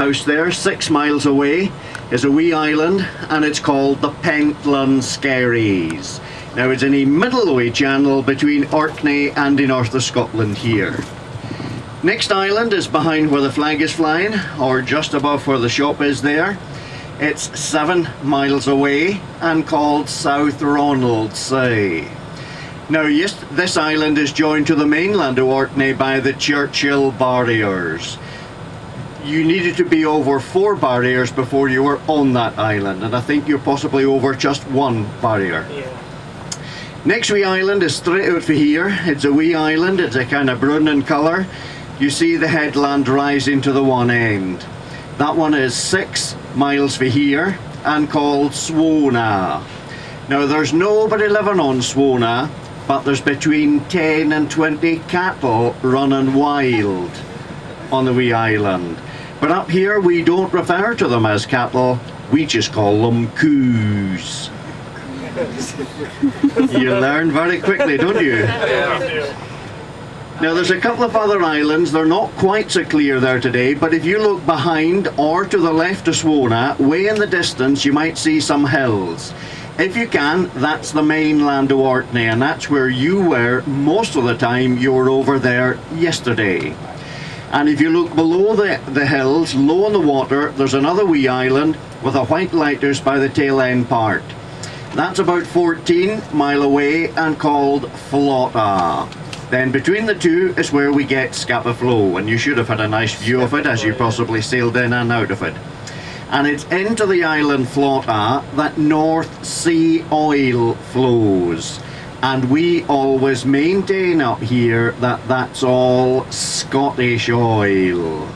lighthouse there, 6 miles away, is a wee island, and it's called the Pentland Skerries. Now it's in a middle-way channel between Orkney and the north of Scotland here. Next island is behind where the flag is flying, or just above where the shop is there. It's 7 miles away and called South Ronald Sea. Now yes, this island is joined to the mainland of Orkney by the Churchill barriers. You needed to be over 4 barriers before you were on that island, and I think you're possibly over just 1 barrier. Yeah. Next wee island is straight out for here. It's a wee island, it's a kind of brown in colour. You see the headland rising to the one end. That one is 6 miles for here and called Stroma. Now there's nobody living on Stroma, but there's between 10 and 20 cattle running wild on the wee island. But up here we don't refer to them as cattle, we just call them coos. You learn very quickly, don't you? Now there's a couple of other islands, they're not quite so clear there today, but if you look behind or to the left of Stroma, way in the distance you might see some hills. If you can, that's the mainland of Orkney, and that's where you were most of the time you were over there yesterday. And if you look below the hills, low in the water, there's another wee island with a white lighthouse by the tail end part. That's about 14 miles away and called Flotta. Then between the two is where we get Scapa Flow, and you should have had a nice view of it as you possibly sailed in and out of it. And it's into the island Flotta that North Sea oil flows. And we always maintain up here that that's all Scottish oil.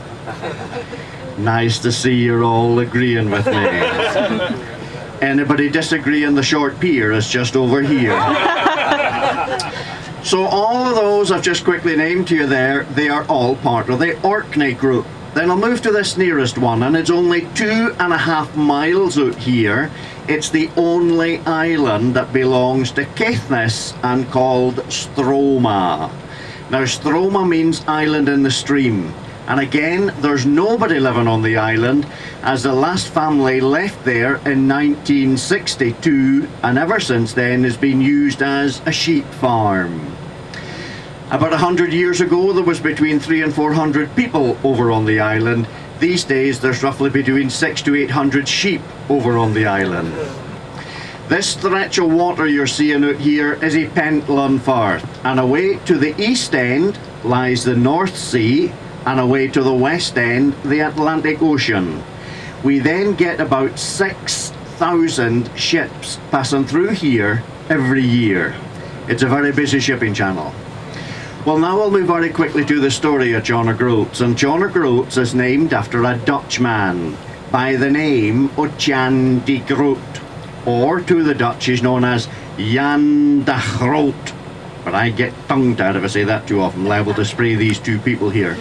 Nice to see you're all agreeing with me. Anybody disagreeing? The short pier is just over here. So all of those I've just quickly named to you there, they are all part of the Orkney group. Then I'll move to this nearest one, and it's only 2.5 miles out here. It's the only island that belongs to Caithness and called Stroma. Now Stroma means island in the stream. And again, there's nobody living on the island, as the last family left there in 1962, and ever since then has been used as a sheep farm. About 100 years ago there was between 300 and 400 people over on the island. These days there's roughly between 600 to 800 sheep over on the island. This stretch of water you're seeing out here is a Pentland Firth, and away to the east end lies the North Sea, and away to the west end the Atlantic Ocean. We then get about 6,000 ships passing through here every year. It's a very busy shipping channel. Well, now I'll move very quickly to the story of John O'Groats, and John O'Groats is named after a Dutchman by the name of Jan de Groot, or to the Dutch he's known as Jan de Groot. But I get tongue-tied if I say that too often, liable to spray these two people here.